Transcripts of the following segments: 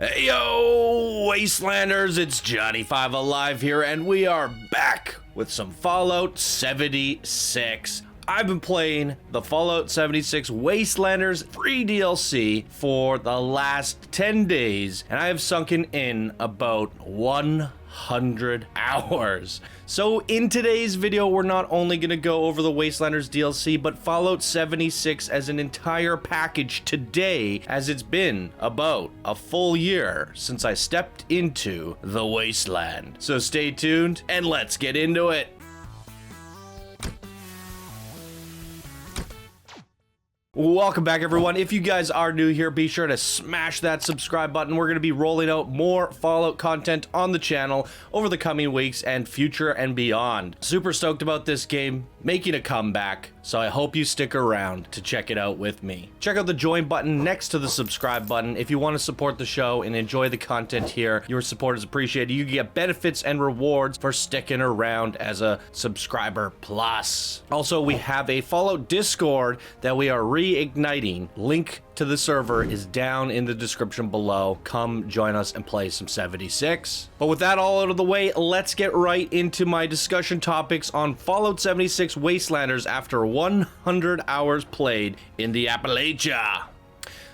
Hey yo, Wastelanders, it's Johnny5 Alive here, and we are back with some Fallout 76. I've been playing the Fallout 76 Wastelanders free DLC for the last 10 days, and I have sunken in about 100 hours. So in today's video, we're not only going to go over the Wastelanders DLC, but Fallout 76 as an entire package today, as it's been about a full year since I stepped into the Wasteland. So stay tuned, and let's get into it. Welcome back, everyone. If you guys are new here, be sure to smash that subscribe button. We're going to be rolling out more Fallout content on the channel over the coming weeks and future and beyond. Super stoked about this game making a comeback, so I hope you stick around to check it out with me. Check out the join button next to the subscribe button if you want to support the show and enjoy the content here. Your support is appreciated. You get benefits and rewards for sticking around as a subscriber plus. Also, we have a Fallout Discord that we are reigniting. Link to the server is down in the description below. Come join us and play some 76. But with that all out of the way, let's get right into my discussion topics on Fallout 76 Wastelanders after 100 hours played in the Appalachia.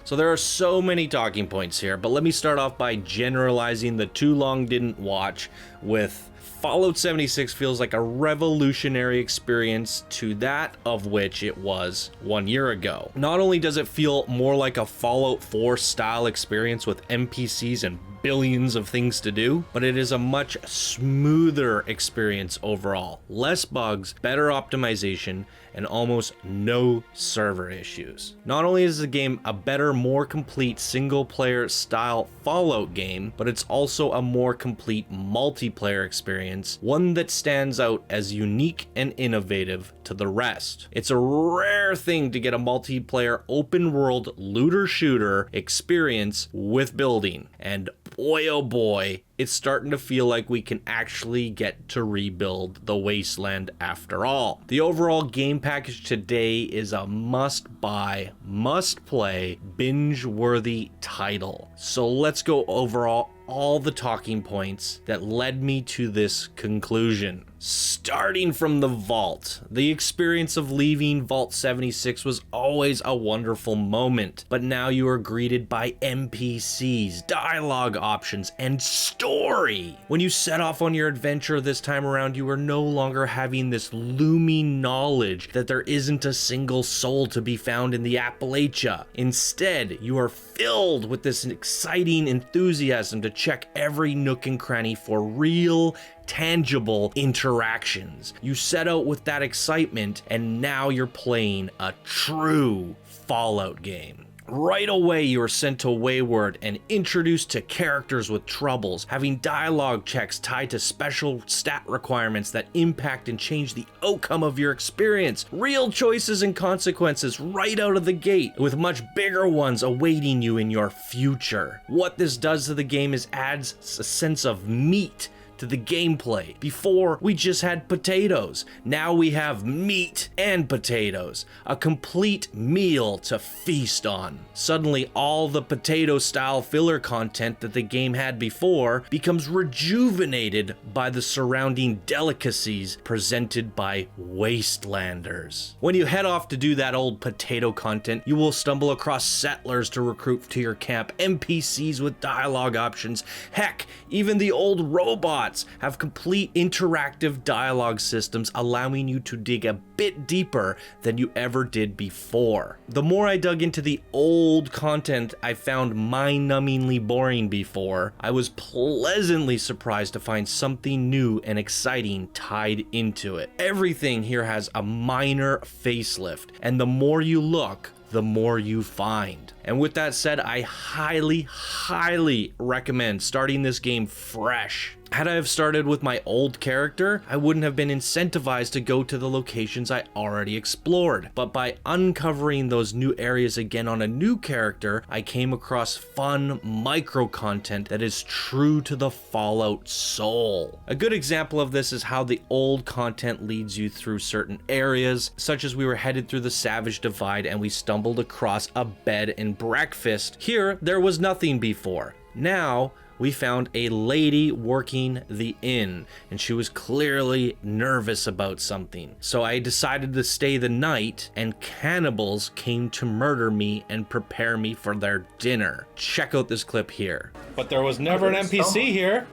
So there are so many talking points here, but let me start off by generalizing the too long didn't watch with Fallout 76 feels like a revolutionary experience to that of which it was 1 year ago. Not only does it feel more like a Fallout 4 style experience with NPCs and billions of things to do, but it is a much smoother experience overall. Less bugs, better optimization, and almost no server issues. Not only is the game a better, more complete single-player style Fallout game, but it's also a more complete multiplayer experience, one that stands out as unique and innovative to the rest. It's a rare thing to get a multiplayer open-world looter-shooter experience with building, and boy oh boy, it's starting to feel like we can actually get to rebuild the wasteland after all. The overall game package today is a must-buy, must-play, binge-worthy title. So let's go over all the talking points that led me to this conclusion. Starting from the vault, the experience of leaving Vault 76 was always a wonderful moment, but now you are greeted by NPCs, dialogue options, and story. When you set off on your adventure this time around, you are no longer having this looming knowledge that there isn't a single soul to be found in the Appalachia. Instead, you are filled with this exciting enthusiasm to check every nook and cranny for real, tangible interactions. You set out with that excitement, and now you're playing a true Fallout game. Right away, you are sent to Wayward and introduced to characters with troubles, having dialogue checks tied to special stat requirements that impact and change the outcome of your experience. Real choices and consequences right out of the gate, with much bigger ones awaiting you in your future. What this does to the game is adds a sense of meat to the gameplay. Before, we just had potatoes. Now we have meat and potatoes. A complete meal to feast on. Suddenly, all the potato-style filler content that the game had before becomes rejuvenated by the surrounding delicacies presented by Wastelanders. When you head off to do that old potato content, you will stumble across settlers to recruit to your camp, NPCs with dialogue options. Heck, even the old robots have complete interactive dialogue systems, allowing you to dig a bit deeper than you ever did before. The more I dug into the old content I found mind-numbingly boring before, I was pleasantly surprised to find something new and exciting tied into it. Everything here has a minor facelift, and the more you look, the more you find. And with that said, I highly recommend starting this game fresh. Had I have started with my old character, I wouldn't have been incentivized to go to the locations I already explored. But by uncovering those new areas again on a new character, I came across fun micro content that is true to the Fallout soul. A good example of this is how the old content leads you through certain areas, such as we were headed through the Savage Divide and we stumbled across a bed and breakfast. Here, there was nothing before. Now, we found a lady working the inn, and she was clearly nervous about something. So I decided to stay the night, and cannibals came to murder me and prepare me for their dinner. Check out this clip here. But there was never an NPC here.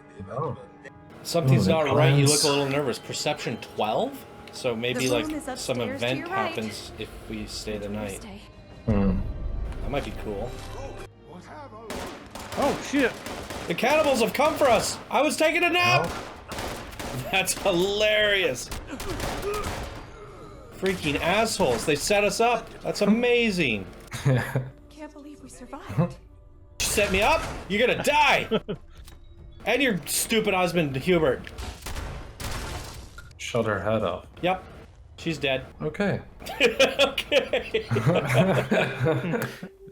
Something's not right. You look a little nervous. Perception 12? So maybe like some event happens if we stay the night. That might be cool. Oh shit! The cannibals have come for us! I was taking a nap! That's hilarious! Freaking assholes, they set us up! That's amazing! Can't believe we survived. You set me up? You're gonna die! And your stupid husband, Hubert. Shut her head off. Yep. She's dead. Okay. Okay.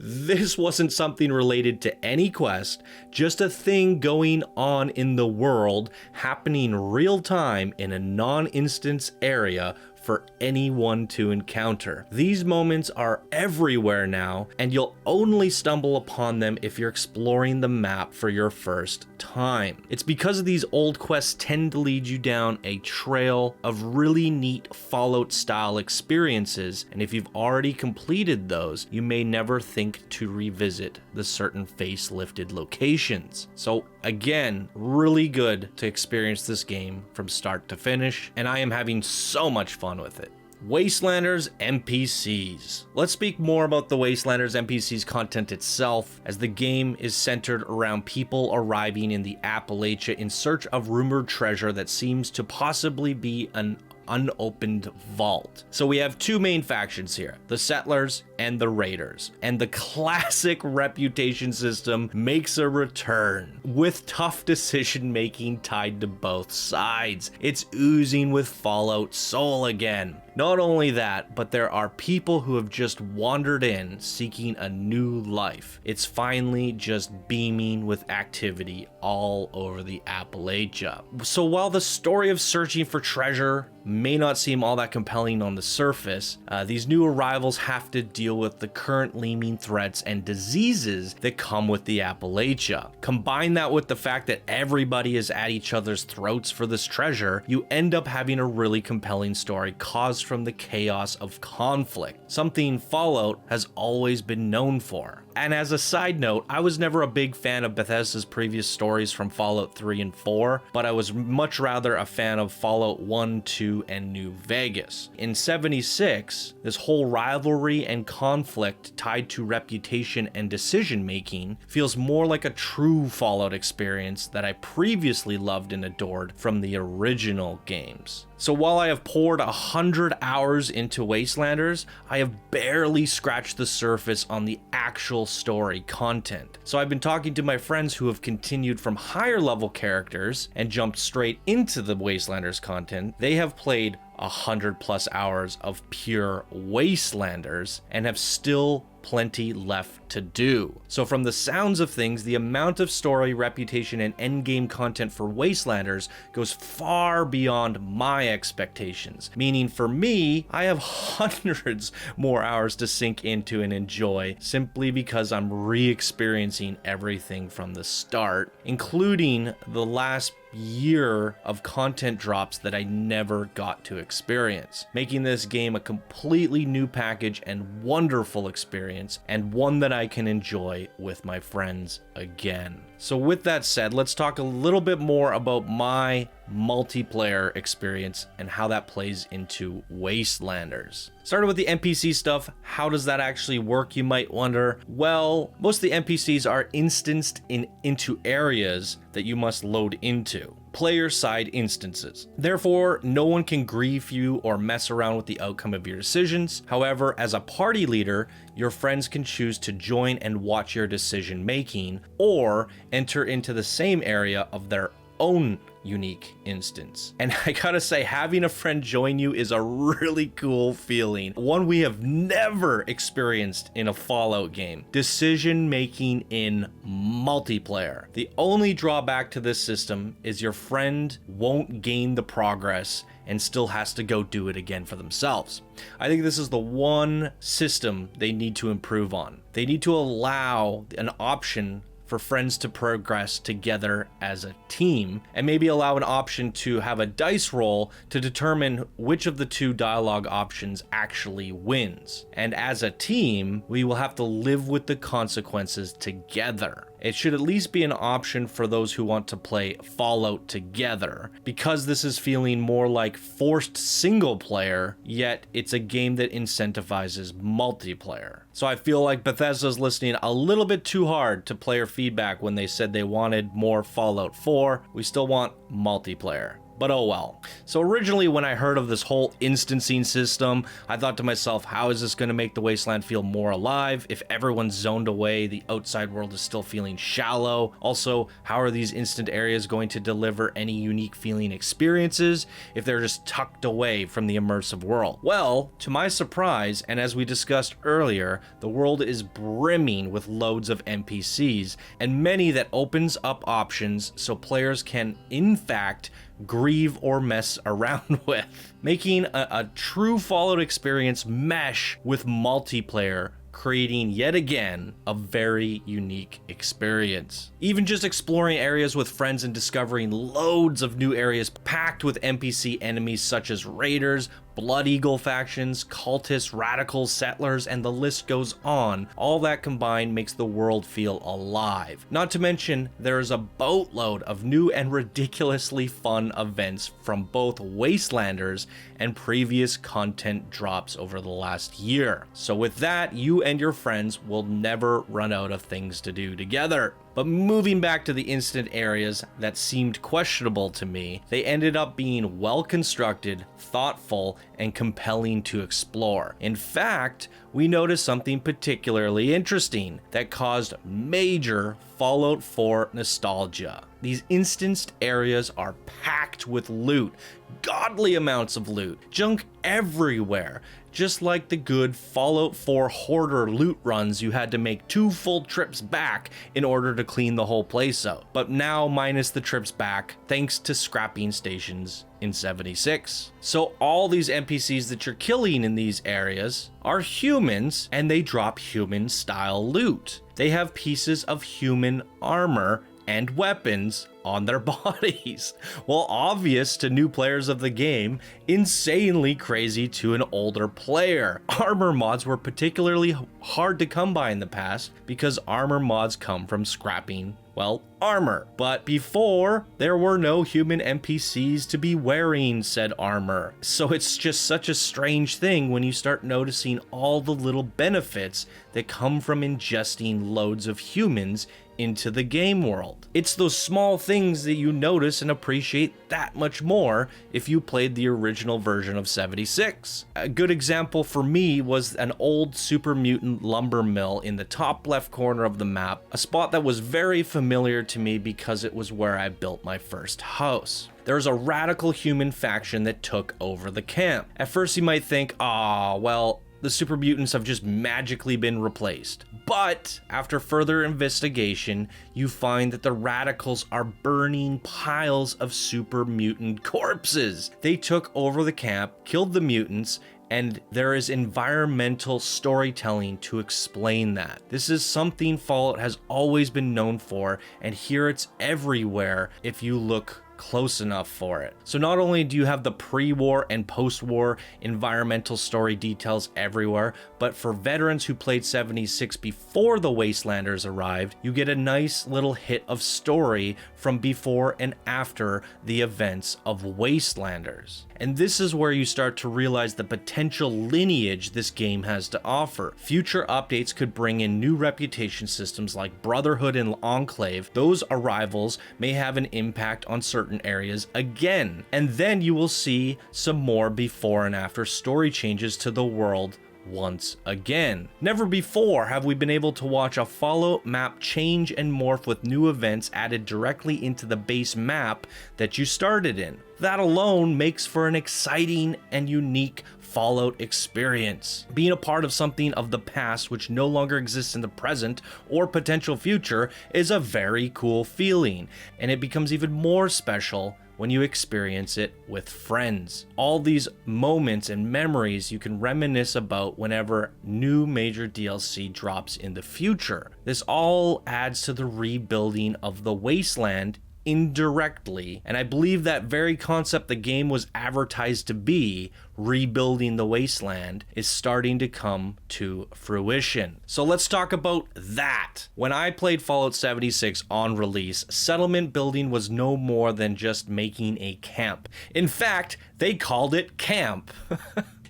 This wasn't something related to any quest, just a thing going on in the world, happening real time in a non-instance area for anyone to encounter. These moments are everywhere now, and you'll only stumble upon them if you're exploring the map for your first time. It's because of these old quests tend to lead you down a trail of really neat Fallout style experiences, and if you've already completed those, you may never think to revisit the certain facelifted locations. So again, really good to experience this game from start to finish, and I am having so much fun with it. Wastelanders NPCs. Let's speak more about the Wastelanders NPCs content itself, as the game is centered around people arriving in the Appalachia in search of rumored treasure that seems to possibly be an unopened vault. So we have two main factions here, the settlers and the raiders, and the classic reputation system makes a return with tough decision making tied to both sides. It's oozing with Fallout soul again. Not only that, but there are people who have just wandered in seeking a new life. It's finally just beaming with activity all over the Appalachia. So while the story of searching for treasure may not seem all that compelling on the surface, these new arrivals have to deal with the current looming threats and diseases that come with the Appalachia. Combine that with the fact that everybody is at each other's throats for this treasure, you end up having a really compelling story caused from the chaos of conflict, something Fallout has always been known for. And as a side note, I was never a big fan of Bethesda's previous stories from Fallout 3 and 4, but I was much rather a fan of Fallout 1, 2, and New Vegas. In 76, this whole rivalry and conflict tied to reputation and decision making feels more like a true Fallout experience that I previously loved and adored from the original games. So while I have poured 100 hours into Wastelanders, I have barely scratched the surface on the actual story content. So I've been talking to my friends who have continued from higher level characters and jumped straight into the Wastelanders content. They have played 100+ hours of pure Wastelanders and have still plenty left to do. So from the sounds of things, the amount of story, reputation, and endgame content for Wastelanders goes far beyond my expectations. Meaning for me, I have hundreds more hours to sink into and enjoy simply because I'm re-experiencing everything from the start, including the last year of content drops that I never got to experience, making this game a completely new package and wonderful experience, and one that I can enjoy with my friends again. So with that said, let's talk a little bit more about my multiplayer experience and how that plays into Wastelanders. Starting with the NPC stuff, how does that actually work, you might wonder? Well, most of the NPCs are instanced into areas that you must load into, player side instances. Therefore, no one can grief you or mess around with the outcome of your decisions. However, as a party leader, your friends can choose to join and watch your decision making, or enter into the same area of their own unique instance. And I gotta say, having a friend join you is a really cool feeling, one we have never experienced in a Fallout game. Decision making in multiplayer. The only drawback to this system is your friend won't gain the progress and still has to go do it again for themselves. I think this is the one system they need to improve on. They need to allow an option for friends to progress together as a team, and maybe allow an option to have a dice roll to determine which of the two dialogue options actually wins. And as a team, we will have to live with the consequences together. It should at least be an option for those who want to play Fallout together, because this is feeling more like forced single player, yet it's a game that incentivizes multiplayer. So I feel like Bethesda's listening a little bit too hard to player feedback when they said they wanted more Fallout 4. We still want multiplayer. But oh well. So originally when I heard of this whole instancing system, I thought to myself, how is this going to make the Wasteland feel more alive? If everyone's zoned away, the outside world is still feeling shallow. Also, how are these instant areas going to deliver any unique feeling experiences if they're just tucked away from the immersive world? Well, to my surprise, and as we discussed earlier, the world is brimming with loads of NPCs, and many that opens up options so players can, in fact, grieve or mess around with, making a true Fallout experience mesh with multiplayer, creating yet again a very unique experience. Even just exploring areas with friends and discovering loads of new areas packed with NPC enemies such as raiders, Blood Eagle factions, cultists, radicals, settlers, and the list goes on. All that combined makes the world feel alive. Not to mention, there is a boatload of new and ridiculously fun events from both Wastelanders and previous content drops over the last year. So with that, you and your friends will never run out of things to do together. But moving back to the instant areas that seemed questionable to me, they ended up being well constructed, thoughtful, and compelling to explore. In fact, we noticed something particularly interesting that caused major Fallout 4 nostalgia. These instanced areas are packed with loot, godly amounts of loot, junk everywhere. Just like the good Fallout 4 hoarder loot runs, you had to make 2 full trips back in order to clean the whole place out. But now minus the trips back, thanks to scrapping stations in 76. So all these NPCs that you're killing in these areas are humans, and they drop human style loot. They have pieces of human armor and weapons on their bodies. Well, obvious to new players of the game, insanely crazy to an older player. Armor mods were particularly hard to come by in the past because armor mods come from scrapping, well, armor. But before, there were no human NPCs to be wearing said armor. So it's just such a strange thing when you start noticing all the little benefits that come from ingesting loads of humans into the game world. It's those small things that you notice and appreciate that much more if you played the original version of 76. A good example for me was an old super mutant lumber mill in the top left corner of the map, a spot that was very familiar to me because it was where I built my first house. There's a radical human faction that took over the camp. At first you might think, well, the super mutants have just magically been replaced. But after further investigation, you find that the radicals are burning piles of super mutant corpses. They took over the camp, killed the mutants, and there is environmental storytelling to explain that. This is something Fallout has always been known for, and here it's everywhere if you look close enough for it. So not only do you have the pre-war and post-war environmental story details everywhere, but for veterans who played 76 before the Wastelanders arrived, you get a nice little hit of story from before and after the events of Wastelanders. And this is where you start to realize the potential lineage this game has to offer. Future updates could bring in new reputation systems like Brotherhood and Enclave. Those arrivals may have an impact on certain areas again. And then you will see some more before and after story changes to the world once again. Never before have we been able to watch a Fallout map change and morph with new events added directly into the base map that you started in. That alone makes for an exciting and unique Fallout experience. Being a part of something of the past which no longer exists in the present or potential future is a very cool feeling, and it becomes even more special when you experience it with friends. All these moments and memories you can reminisce about whenever new major DLC drops in the future. This all adds to the rebuilding of the Wasteland indirectly, and I believe that very concept the game was advertised to be, rebuilding the Wasteland, is starting to come to fruition. So let's talk about that. When I played Fallout 76 on release, settlement building was no more than just making a camp. In fact, they called it camp.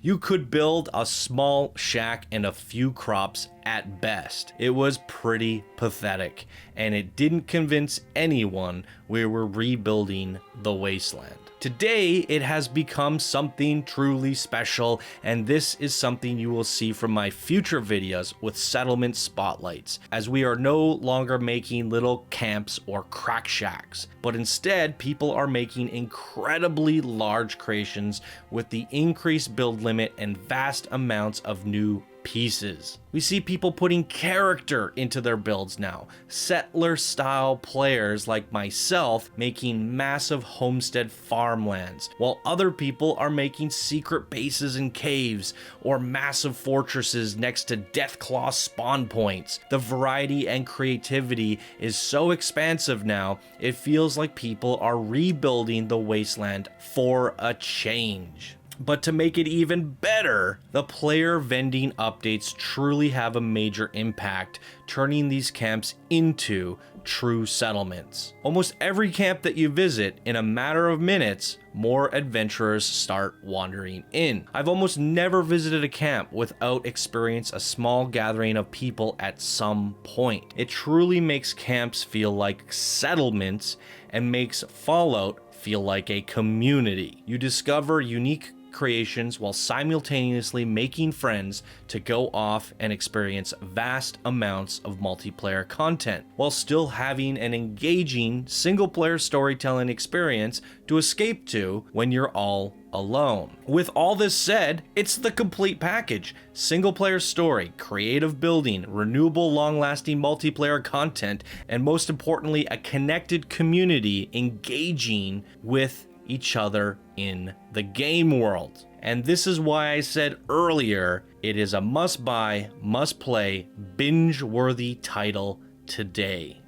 You could build a small shack and a few crops at best. It was pretty pathetic, and it didn't convince anyone we were rebuilding the Wasteland. Today, it has become something truly special, and this is something you will see from my future videos with settlement spotlights, as we are no longer making little camps or crack shacks, but instead people are making incredibly large creations with the increased build limit and vast amounts of new pieces. We see people putting character into their builds now. Settler style players like myself making massive homestead farmlands, while other people are making secret bases and caves or massive fortresses next to Deathclaw spawn points. The variety and creativity is so expansive now, it feels like people are rebuilding the Wasteland for a change. But to make it even better, the player vending updates truly have a major impact, turning these camps into true settlements. Almost every camp that you visit, in a matter of minutes, more adventurers start wandering in. I've almost never visited a camp without experiencing a small gathering of people at some point. It truly makes camps feel like settlements and makes Fallout feel like a community. You discover unique creations while simultaneously making friends to go off and experience vast amounts of multiplayer content, while still having an engaging single-player storytelling experience to escape to when you're all alone. With all this said, it's the complete package. Single-player story, creative building, renewable long-lasting multiplayer content, and most importantly, a connected community engaging with each other in the game world. And this is why I said earlier, it is a must-buy, must-play, binge-worthy title today.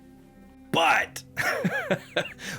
But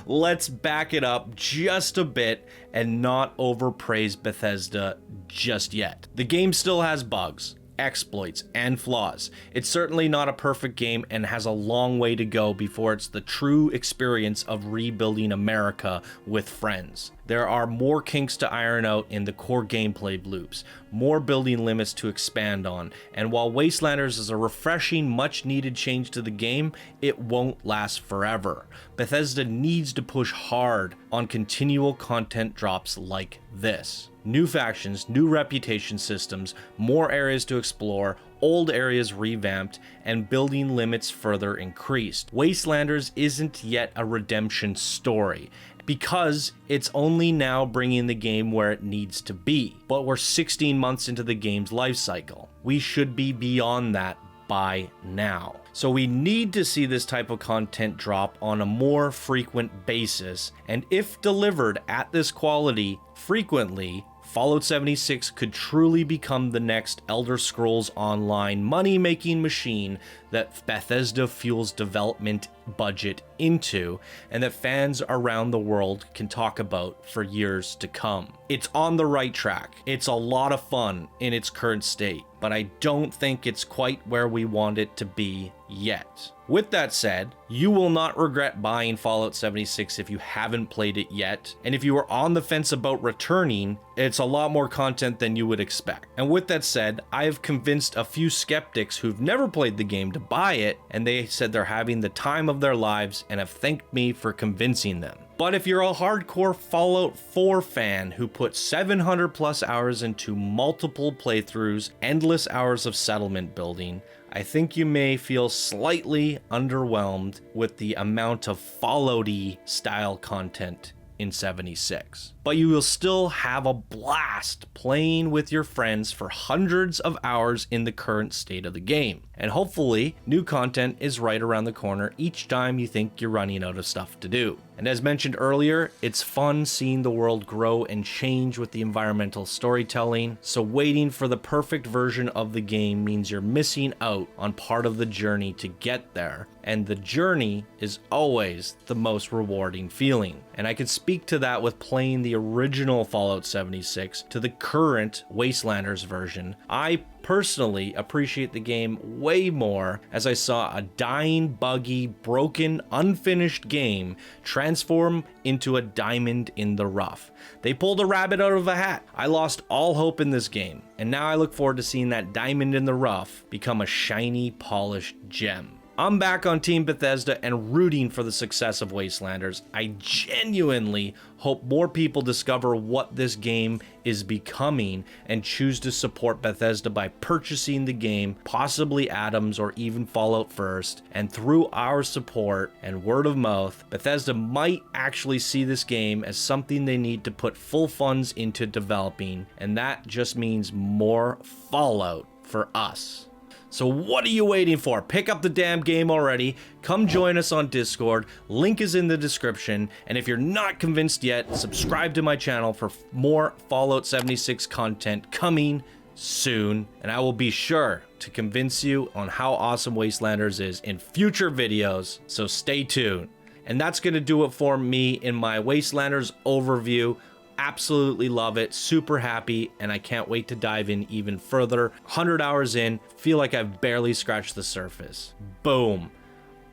let's back it up just a bit and not overpraise Bethesda just yet. The game still has bugs, exploits, and flaws. It's certainly not a perfect game and has a long way to go before it's the true experience of rebuilding America with friends. There are more kinks to iron out in the core gameplay loops, more building limits to expand on, and while Wastelanders is a refreshing, much needed change to the game, it won't last forever. Bethesda needs to push hard on continual content drops like this. New factions, new reputation systems, more areas to explore, old areas revamped, and building limits further increased. Wastelanders isn't yet a redemption story, because it's only now bringing the game where it needs to be. But we're 16 months into the game's life cycle. We should be beyond that by now. So we need to see this type of content drop on a more frequent basis, and if delivered at this quality frequently, Fallout 76 could truly become the next Elder Scrolls Online money-making machine that Bethesda fuels development budget into, and that fans around the world can talk about for years to come. It's on the right track. It's a lot of fun in its current state, but I don't think it's quite where we want it to be yet. With that said, you will not regret buying Fallout 76 if you haven't played it yet, and if you are on the fence about returning, it's a lot more content than you would expect. And with that said, I have convinced a few skeptics who've never played the game to buy it, and they said they're having the time of their lives and have thanked me for convincing them. But if you're a hardcore Fallout 4 fan who put 700 plus hours into multiple playthroughs, endless hours of settlement building, I think you may feel slightly underwhelmed with the amount of Fallout-y style content in 76. but you will still have a blast playing with your friends for hundreds of hours in the current state of the game. And hopefully, new content is right around the corner each time you think you're running out of stuff to do. And as mentioned earlier, it's fun seeing the world grow and change with the environmental storytelling, so waiting for the perfect version of the game means you're missing out on part of the journey to get there. And the journey is always the most rewarding feeling. And I can speak to that with playing the original Fallout 76 to the current Wastelanders version. I personally appreciate the game way more as I saw a dying, buggy, broken, unfinished game transform into a diamond in the rough. They pulled a rabbit out of a hat. I lost all hope in this game, and now I look forward to seeing that diamond in the rough become a shiny, polished gem. I'm back on Team Bethesda and rooting for the success of Wastelanders. I genuinely hope more people discover what this game is becoming and choose to support Bethesda by purchasing the game, possibly Atoms or even Fallout first. And through our support and word of mouth, Bethesda might actually see this game as something they need to put full funds into developing, and that just means more Fallout for us. So what are you waiting for? Pick up the damn game already. Come join us on Discord. Link is in the description. And if you're not convinced yet, subscribe to my channel for more Fallout 76 content coming soon. And I will be sure to convince you on how awesome Wastelanders is in future videos. So stay tuned. And that's going to do it for me in my Wastelanders overview. Absolutely love it, super happy, and I can't wait to dive in even further. 100 hours in, feel like I've barely scratched the surface. Boom.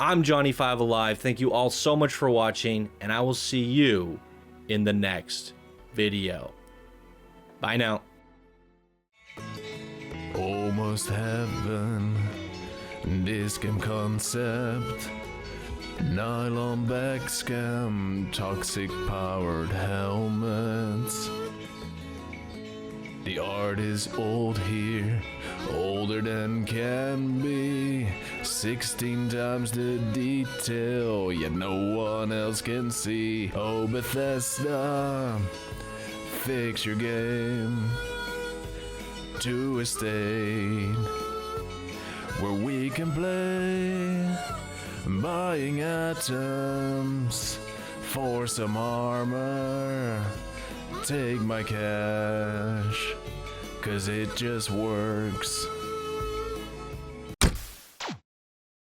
I'm Johnny5Alive. Thank you all so much for watching, and I will see you in the next video. Bye now. Almost heaven, disc game concept. Nylon back scam, toxic powered helmets. The art is old here, older than can be. 16 times the detail, yet no one else can see. Oh Bethesda, fix your game to a state where we can play. Buying atoms for some armor. Take my cash, 'cause it just works.